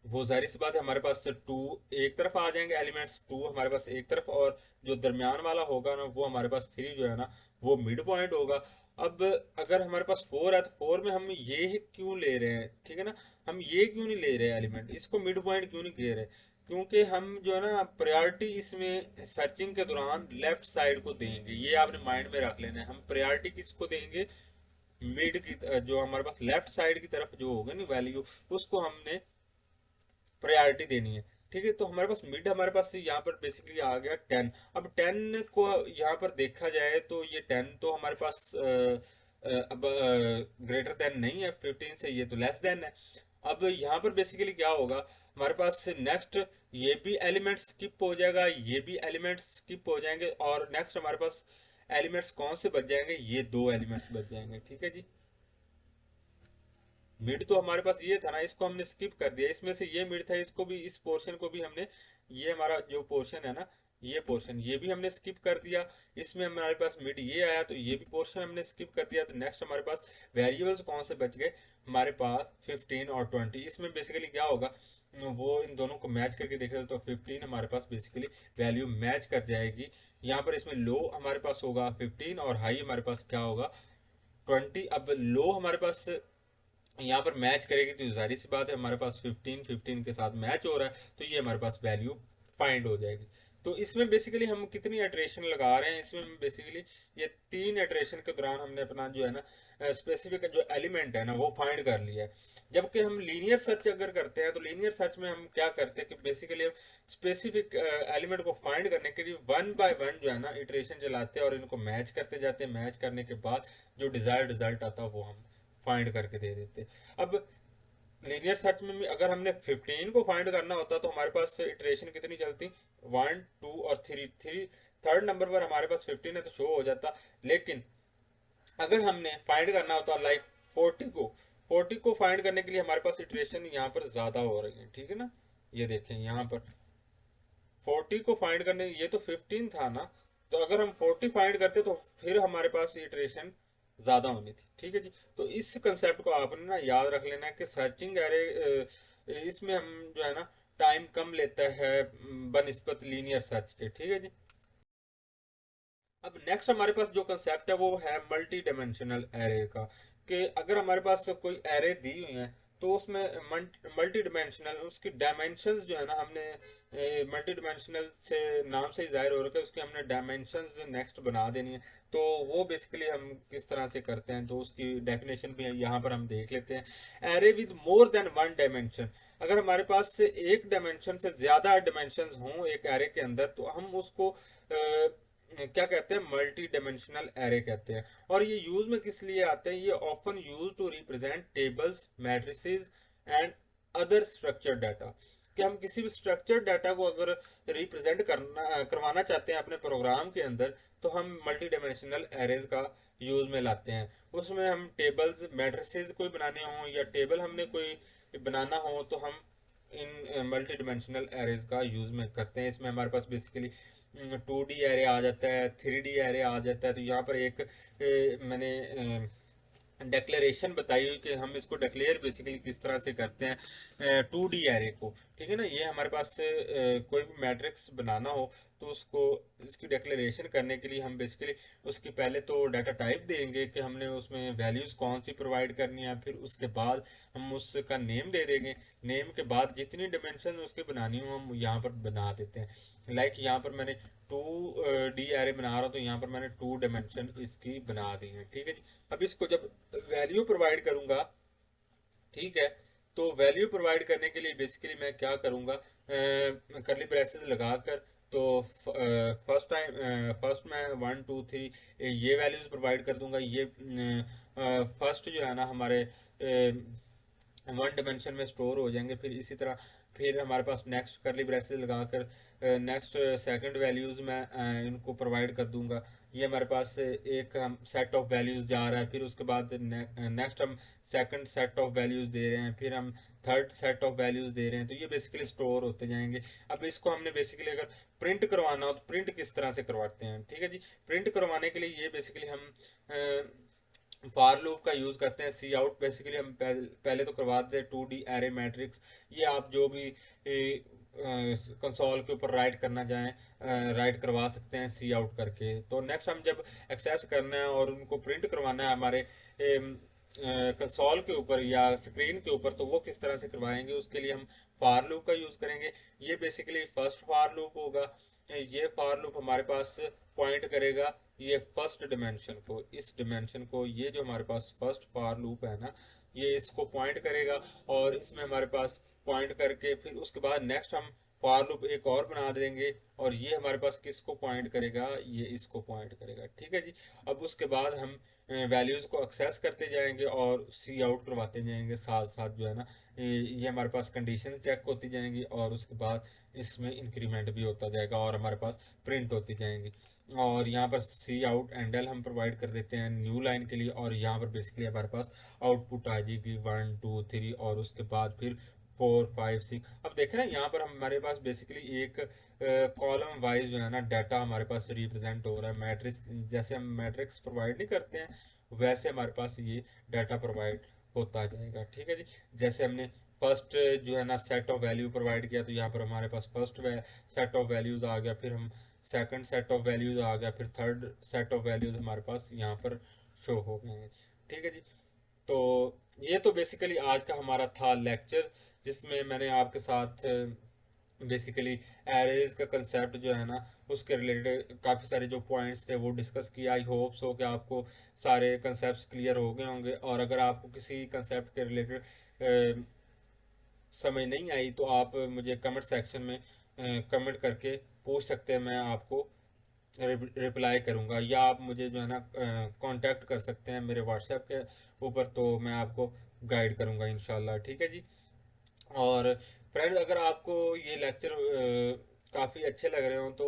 वो जाहिर सी बात है हमारे पास से 2 एक तरफ आ जाएंगे एलिमेंट्स, 2 हमारे पास एक तरफ, और जो दरमियान वाला होगा ना वो हमारे पास 3 जो है ना वो मिड पॉइंट होगा। अब अगर हमारे पास 4 है तो 4 में हम ये क्यों ले रहे हैं, ठीक है ना, हम ये क्यों नहीं ले रहे एलिमेंट, इसको मिड पॉइंट क्यों नहीं कह रहे, क्योंकि हम जो है ना प्रायोरिटी इसमें सर्चिंग के दौरान लेफ्ट साइड को देंगे। ये आपने माइंड में रख लेना है, हम प्रायोरिटी किसको देंगे, मिड की, जो हमारे पास लेफ्ट साइड की तरफ जो होगा ना वैल्यू, उसको हमने प्रायोरिटी देनी है। ठीक है, तो हमारे पास मिड, हमारे पास यहाँ पर बेसिकली आ गया 10। अब 10 को यहाँ पर देखा जाए तो ये 10 तो हमारे पास अब ग्रेटर देन नहीं है 15 से, ये तो लेस देन है। अब यहाँ पर बेसिकली क्या होगा, हमारे पास नेक्स्ट ये भी एलिमेंट स्किप हो जाएगा, ये भी एलिमेंट स्किप हो जाएंगे, और नेक्स्ट हमारे पास एलिमेंट्स कौन से बच जाएंगे, ये 2 एलिमेंट्स बच जाएंगे। ठीक है जी। मिड तो हमारे पास ये था ना, इसको हमने स्किप कर दिया, इसमें से ये मिड था, इसको भी, इस पोर्शन को भी हमने, ये हमारा जो पोर्शन है ना, ये पोर्शन ये भी हमने स्किप कर दिया। इसमें हमारे पास मिड ये आया तो ये भी पोर्शन हमने स्किप कर दिया। तो नेक्स्ट हमारे पास वेरिएबल्स कौन से बच गए, हमारे पास 15 और 20। इसमें बेसिकली क्या होगा, वो इन दोनों को मैच करके देख रहे तो 15 हमारे पास बेसिकली वैल्यू मैच कर जाएगी। यहाँ पर इसमें लो हमारे पास होगा 15 और हाई हमारे पास क्या होगा 20। अब लो हमारे पास यहाँ पर मैच करेगी तो जाहिर सी बात है हमारे पास 15 के साथ मैच हो रहा है, तो ये हमारे पास वैल्यू फाइंड हो जाएगी। तो इसमें बेसिकली हम कितनी इटरेशन लगा रहे हैं, इसमें बेसिकली ये 3 इटरेशन के दौरान हमने अपना जो है ना स्पेसिफिक जो एलिमेंट है ना वो फाइंड कर लिया है। जबकि हम लीनियर सर्च अगर करते हैं तो लीनियर सर्च में हम क्या करते हैं कि बेसिकली हम स्पेसिफिक एलिमेंट को फाइंड करने के लिए 1 बाय 1 जो है ना इटरेशन चलाते हैं और इनको मैच करते जाते हैं। मैच करने के बाद जो डिजायर्ड रिजल्ट आता है वो हम फाइंड करके दे देते। अब लीनियर सर्च में भी अगर हमने 15 को फाइंड करना होता तो हमारे पास इटरेशन कितनी चलती, 1 2 और 3 थर्ड नंबर पर हमारे पास 15 है तो शो हो जाता। लेकिन अगर हमने फाइंड करना होता लाइक 40 को फाइंड करने के लिए हमारे पास इटरेशन यहाँ पर ज्यादा हो रही है। ठीक है ना, ये देखें यहाँ पर 40 को फाइंड करने, ये तो 15 था ना, तो अगर हम 40 फाइंड करते तो फिर हमारे पास इटरेशन ज़्यादा होनी थी। ठीक है जी। तो इस कंसेप्ट को आपने ना याद रख लेना है कि सर्चिंग एरे, इसमें हम जो है ना टाइम कम लेता है बनिस्बत लीनियर सर्च के। ठीक है जी। अब नेक्स्ट हमारे पास जो कंसेप्ट है वो है मल्टी डायमेंशनल एरे का। कि अगर हमारे पास कोई एरे दी हुई है तो उसमें मल्टी डायमेंशनल, उसकी डायमेंशंस जो है ना, हमने मल्टी डायमेंशनल से नाम से ही जाहिर हो रहा है उसकी हमने डायमेंशंस नेक्स्ट बना देनी है। तो वो बेसिकली हम किस तरह से करते हैं, तो उसकी डेफिनेशन भी यहाँ पर हम देख लेते हैं। Array with more than one dimension, अगर हमारे पास से एक डायमेंशन से ज्यादा डायमेंशन हों एक एरे के अंदर, तो हम उसको क्या कहते हैं, मल्टी डायमेंशनल एरे कहते हैं। और ये यूज में किस लिए आते हैं, ये often use to represent tables, matrices and other structure data. कि हम किसी भी स्ट्रक्चर डाटा को अगर रिप्रेजेंट करवाना चाहते हैं अपने प्रोग्राम के अंदर, तो हम मल्टी डायमेंशनल एरेज का यूज में लाते हैं। उसमें हम टेबल्स, मैट्रिसेस कोई बनाने हों या टेबल हमने कोई बनाना हो, तो हम इन मल्टी डिमेंशनल एरेज का यूज में करते हैं। इसमें हमारे पास बेसिकली 2D एरे आ जाता है, 3D एरे आ जाता है। तो यहाँ पर एक मैंने डेक्लेरेशन बताई हुई कि हम इसको डिक्लेयर बेसिकली किस तरह से करते हैं 2D एरे को। ठीक है ना। ये हमारे पास कोई भी मैट्रिक्स बनाना हो तो उसको, इसकी डिक्लेरेशन करने के लिए हम बेसिकली उसकी पहले तो डाटा टाइप देंगे कि हमने उसमें वैल्यूज कौन सी प्रोवाइड करनी है, फिर उसके बाद हम उसका नेम दे देंगे। नेम के बाद जितनी डिमेंशन उसके बनानी हो हम यहाँ पर बना देते हैं। लाइक यहाँ पर मैंने 2D एरे बना रहा हूँ, तो यहाँ पर मैंने 2 डायमेंशन इसकी बना दी है। ठीक है जी। अब इसको जब वैल्यू प्रोवाइड करूंगा, ठीक है, तो वैल्यू प्रोवाइड करने के लिए बेसिकली मैं क्या करूंगा, करली ब्रेसेस लगाकर, तो फर्स्ट मैं 1 2 3 ये वैल्यूज प्रोवाइड कर दूंगा। ये फर्स्ट जो है ना हमारे वन डिमेंशन में स्टोर हो जाएंगे। फिर इसी तरह फिर हमारे पास नेक्स्ट करली ब्रेसेस लगाकर नेक्स्ट सेकंड वैल्यूज में इनको प्रोवाइड कर दूंगा। ये हमारे पास एक हम सेट ऑफ वैल्यूज जा रहा है, फिर उसके बाद नेक्स्ट हम सेकंड सेट ऑफ वैल्यूज दे रहे हैं, फिर हम थर्ड सेट ऑफ वैल्यूज दे रहे हैं। तो ये बेसिकली स्टोर होते जाएंगे। अब इसको हमने बेसिकली अगर प्रिंट करवाना हो तो प्रिंट किस तरह से करवाते हैं। ठीक है जी। प्रिंट करवाने के लिए ये बेसिकली हम फार लूप का यूज करते हैं। सी आउट बेसिकली हम पहले तो करवा देते हैं 2D एरे मैट्रिक्स। ये आप जो भी कंसोल के ऊपर राइट करना चाहें राइट करवा सकते हैं सी आउट करके। तो नेक्स्ट हम जब एक्सेस करना है और उनको प्रिंट करवाना है हमारे कंसोल के ऊपर या स्क्रीन के ऊपर, तो वो किस तरह से करवाएंगे, उसके लिए हम फार लूप का यूज करेंगे। ये बेसिकली फर्स्ट फार लूप होगा। ये फार लूप हमारे पास पॉइंट करेगा ये फर्स्ट डिमेंशन को, इस डिमेंशन को, ये जो हमारे पास फर्स्ट फार लूप है ना, ये इसको पॉइंट करेगा। और इसमें हमारे पास पॉइंट करके फिर उसके बाद नेक्स्ट हम फॉर लूप एक और बना देंगे, और ये हमारे पास किसको पॉइंट करेगा, ये इसको पॉइंट करेगा। ठीक है जी। अब उसके बाद हम वैल्यूज को एक्सेस करते जाएंगे और सी आउट करवाते जाएंगे साथ साथ जो है ना, ये हमारे पास कंडीशन चेक होती जाएंगी, और उसके बाद इसमें इंक्रीमेंट भी होता जाएगा और हमारे पास प्रिंट होती जाएंगी। और यहाँ पर सी आउट एंड एल हम प्रोवाइड कर देते हैं न्यू लाइन के लिए, और यहाँ पर बेसिकली हमारे पास आउटपुट आ जाएगी 1 2 3, और उसके बाद फिर 4 5 6। अब देखें ना यहाँ पर हमारे पास बेसिकली एक कॉलम वाइज जो है ना डाटा हमारे पास रिप्रेजेंट हो रहा है। मैट्रिक्स जैसे हम मैट्रिक्स प्रोवाइड नहीं करते हैं, वैसे हमारे पास ये डाटा प्रोवाइड होता जाएगा। ठीक है जी। जैसे हमने फर्स्ट जो है ना सेट ऑफ वैल्यू प्रोवाइड किया, तो यहाँ पर हमारे पास फर्स्ट सेट ऑफ वैल्यूज आ गया, फिर हम सेकंड सेट ऑफ वैल्यूज आ गया, फिर थर्ड सेट ऑफ वैल्यूज हमारे पास यहाँ पर शो हो गए हैं। ठीक है जी। तो ये तो बेसिकली आज का हमारा था लेक्चर, जिसमें मैंने आपके साथ बेसिकली एरेज का कंसेप्ट जो है ना उसके रिलेटेड काफ़ी सारे जो पॉइंट्स थे वो डिस्कस किया। आई होप सो कि आपको सारे कंसेप्ट क्लियर हो गए होंगे, और अगर आपको किसी कंसेप्ट के रिलेटेड समझ नहीं आई तो आप मुझे कमेंट सेक्शन में कमेंट करके पूछ सकते हैं। मैं आपको रिप्लाई करूंगा, या आप मुझे जो है ना कांटेक्ट कर सकते हैं मेरे व्हाट्सएप के ऊपर, तो मैं आपको गाइड करूंगा इंशाल्लाह। ठीक है जी। और फ्रेंड्स, अगर आपको ये लेक्चर काफ़ी अच्छे लग रहे हो तो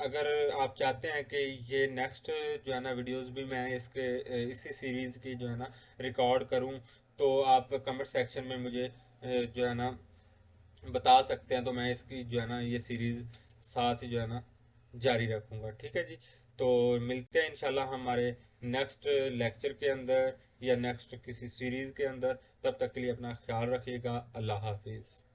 अगर आप चाहते हैं कि ये नेक्स्ट जो है ना वीडियोस भी मैं इसके इसी सीरीज़ की जो है ना रिकॉर्ड करूं, तो आप कमेंट सेक्शन में मुझे जो है ना बता सकते हैं तो मैं इसकी जो है ना ये सीरीज़ साथ ही जो है ना जारी रखूँगा। ठीक है जी। तो मिलते हैं इंशाल्लाह हमारे नेक्स्ट लेक्चर के अंदर या नेक्स्ट किसी सीरीज़ के अंदर। तब तक के लिए अपना ख्याल रखिएगा। अल्लाह हाफिज़।